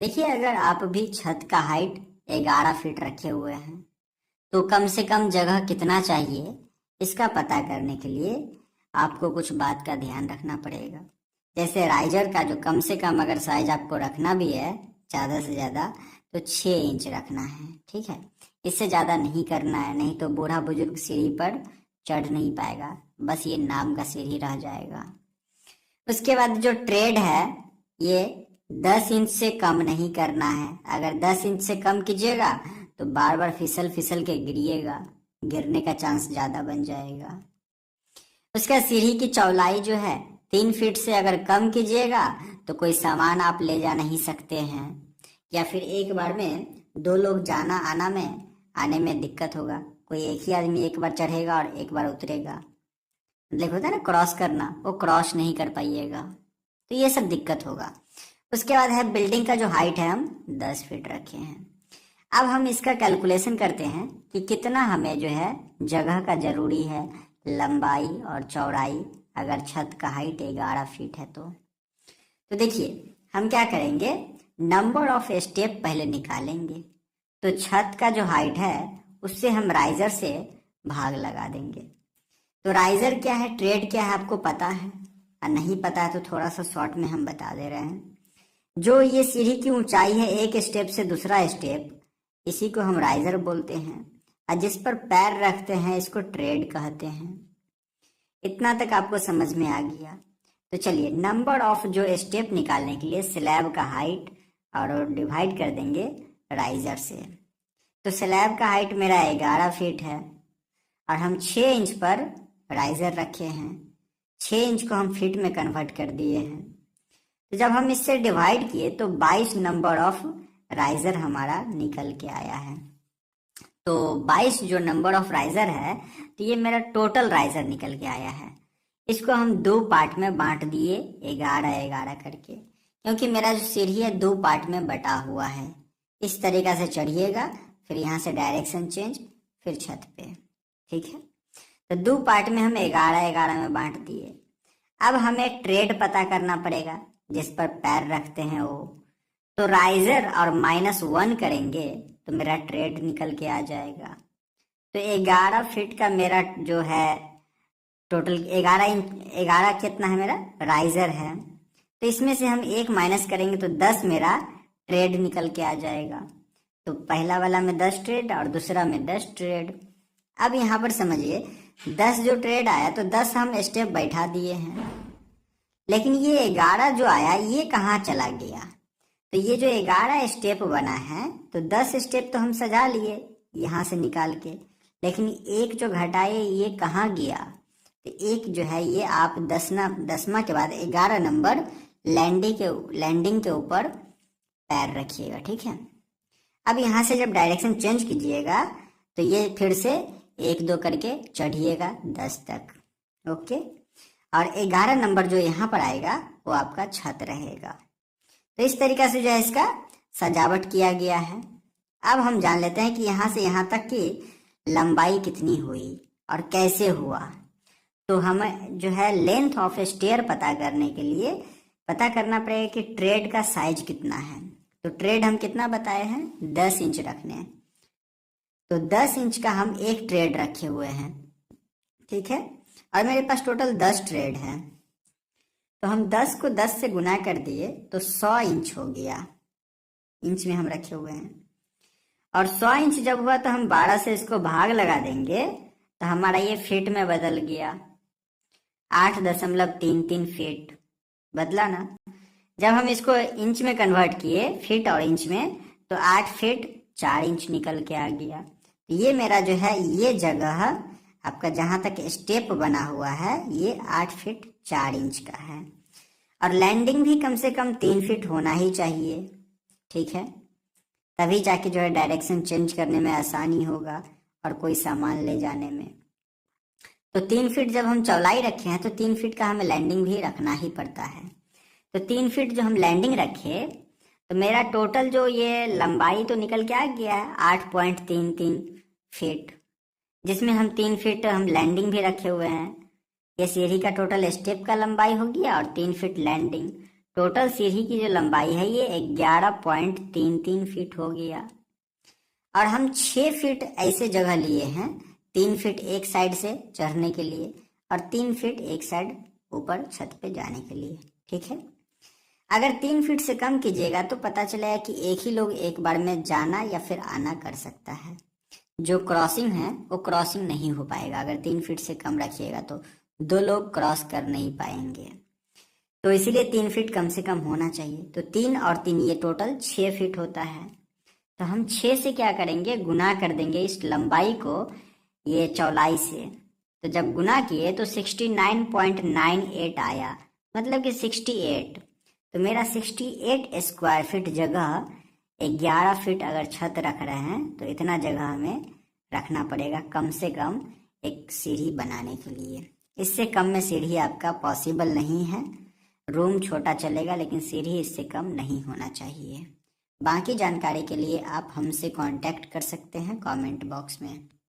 देखिए, अगर आप भी छत का हाइट 11 फीट रखे हुए हैं तो कम से कम जगह कितना चाहिए, इसका पता करने के लिए आपको कुछ बात का ध्यान रखना पड़ेगा। जैसे राइजर का जो कम से कम अगर साइज आपको रखना भी है ज़्यादा से ज़्यादा तो 6 इंच रखना है। ठीक है, इससे ज़्यादा नहीं करना है, नहीं तो बूढ़ा बुजुर्ग सीढ़ी पर चढ़ नहीं पाएगा, बस ये नाम का सीढ़ी रह जाएगा। उसके बाद जो ट्रेड है ये 10 इंच से कम नहीं करना है। अगर 10 इंच से कम कीजिएगा तो बार बार फिसल फिसल के गिरिएगा, गिरने का चांस ज़्यादा बन जाएगा। उसका सीढ़ी की चौड़ाई जो है 3 फीट से अगर कम कीजिएगा तो कोई सामान आप ले जा नहीं सकते हैं, या फिर एक बार में 2 लोग जाना आना में आने में दिक्कत होगा। कोई एक ही आदमी एक बार चढ़ेगा और एक बार उतरेगा, मतलब होता है ना क्रॉस करना, वो क्रॉस नहीं कर पाइएगा, तो ये सब दिक्कत होगा। उसके बाद है बिल्डिंग का जो हाइट है हम 10 फीट रखे हैं। अब हम इसका कैलकुलेशन करते हैं कि कितना हमें जो है जगह का जरूरी है, लंबाई और चौड़ाई, अगर छत का हाइट 11 फीट है तो देखिए हम क्या करेंगे, नंबर ऑफ स्टेप पहले निकालेंगे। तो छत का जो हाइट है उससे हम राइजर से भाग लगा देंगे। तो राइजर क्या है, ट्रेड क्या है, आपको पता है, और नहीं पता है तो थोड़ा सा शॉर्ट में हम बता दे रहे हैं। जो ये सीढ़ी की ऊंचाई है एक स्टेप से दूसरा स्टेप, इसी को हम राइजर बोलते हैं, और जिस पर पैर रखते हैं इसको ट्रेड कहते हैं। इतना तक आपको समझ में आ गया। तो चलिए नंबर ऑफ जो स्टेप निकालने के लिए स्लैब का हाइट और डिवाइड कर देंगे राइजर से। तो स्लैब का हाइट मेरा 11 फीट है और हम 6 इंच पर राइजर रखे हैं, 6 इंच को हम फीट में कन्वर्ट कर दिए हैं। तो जब हम इससे डिवाइड किए तो 22 नंबर ऑफ राइजर हमारा निकल के आया है। तो 22 जो नंबर ऑफ राइजर है तो ये मेरा टोटल राइजर निकल के आया है। इसको हम 2 पार्ट में बांट दिए 11-11 करके, क्योंकि मेरा जो सीढ़ी है 2 पार्ट में बटा हुआ है। इस तरीका से चढ़िएगा, फिर यहाँ से डायरेक्शन चेंज, फिर छत पे। ठीक है, तो 2 पार्ट में हम 11-11 में बांट दिए। अब हमें ट्रेड पता करना पड़ेगा, जिस पर पैर रखते हैं वो। तो राइजर और -1 करेंगे तो मेरा ट्रेड निकल के आ जाएगा। तो 11 फीट का मेरा जो है टोटल 11 कितना है मेरा राइजर है, तो इसमें से हम 1 माइनस करेंगे तो 10 मेरा ट्रेड निकल के आ जाएगा। तो पहला वाला में 10 ट्रेड और दूसरा में 10 ट्रेड। अब यहाँ पर समझिए 10 जो ट्रेड आया तो 10 हम स्टेप बैठा दिए हैं, लेकिन ये 11 जो आया ये कहाँ चला गया। तो ये जो 11 स्टेप बना है तो 10 स्टेप तो हम सजा लिए यहाँ से निकाल के, लेकिन एक जो घटाए ये कहाँ गया। तो एक जो है ये आप 10वां के बाद 11 नंबर लैंडिंग के ऊपर पैर रखिएगा। ठीक है, अब यहाँ से जब डायरेक्शन चेंज कीजिएगा तो ये फिर से 1-2 करके चढ़िएगा 10 तक। ओके, और 11 नंबर जो यहाँ पर आएगा वो आपका छत रहेगा। तो इस तरीका से जो है इसका सजावट किया गया है। अब हम जान लेते हैं कि यहाँ से यहाँ तक की लंबाई कितनी हुई और कैसे हुआ। तो हमें जो है लेंथ ऑफ स्टेयर पता करने के लिए पता करना पड़ेगा कि ट्रेड का साइज कितना है। तो ट्रेड हम कितना बताए हैं, 10 इंच रखने हैं। तो 10 इंच का हम एक ट्रेड रखे हुए हैं। ठीक है, और मेरे पास टोटल 10 ट्रेड है, तो हम 10 को 10 से गुना कर दिए तो 100 इंच हो गया। इंच में हम रखे हुए हैं, और 100 इंच जब हुआ तो हम 12 से इसको भाग लगा देंगे तो हमारा ये फीट में बदल गया, 8.33 फीट बदला ना। जब हम इसको इंच में कन्वर्ट किए फीट और इंच में तो 8 फीट 4 इंच निकल के आ गया। तो ये मेरा जो है ये जगह आपका जहां तक स्टेप बना हुआ है ये 8 फीट 4 इंच का है, और लैंडिंग भी कम से कम 3 फीट होना ही चाहिए। ठीक है, तभी जाके जो है डायरेक्शन चेंज करने में आसानी होगा और कोई सामान ले जाने में। तो 3 फीट जब हम चौड़ाई रखे हैं तो 3 फीट का हमें लैंडिंग भी रखना ही पड़ता है। तो 3 फीट जो हम लैंडिंग रखे तो मेरा टोटल जो ये लंबाई तो निकल के आ गया है 8.33 फीट, जिसमें हम 3 फीट हम लैंडिंग भी रखे हुए हैं। ये सीढ़ी का टोटल स्टेप का लंबाई हो गया और 3 फीट लैंडिंग, टोटल सीढ़ी की जो लंबाई है ये 11.33 फीट हो गया। और हम 6 फीट ऐसे जगह लिए हैं, 3 फीट एक साइड से चढ़ने के लिए और 3 फीट एक साइड ऊपर छत पे जाने के लिए। ठीक है, अगर 3 फीट से कम कीजिएगा तो पता चलेगा कि एक ही लोग एक बार में जाना या फिर आना कर सकता है। जो क्रॉसिंग है वो क्रॉसिंग नहीं हो पाएगा। अगर 3 फीट से कम रखिएगा तो 2 लोग क्रॉस कर नहीं पाएंगे, तो इसीलिए 3 फीट कम से कम होना चाहिए। तो 3 और 3 ये टोटल 6 फीट होता है। तो हम 6 से क्या करेंगे, गुना कर देंगे इस लंबाई को ये चौड़ाई से। तो जब गुना किए तो 69.98 आया, मतलब कि 68। तो मेरा 68 स्क्वायर फीट जगह 11 फीट अगर छत रख रहे हैं तो इतना जगह हमें रखना पड़ेगा कम से कम एक सीढ़ी बनाने के लिए। इससे कम में सीढ़ी आपका पॉसिबल नहीं है। रूम छोटा चलेगा लेकिन सीढ़ी इससे कम नहीं होना चाहिए। बाकी जानकारी के लिए आप हमसे कांटेक्ट कर सकते हैं कमेंट बॉक्स में।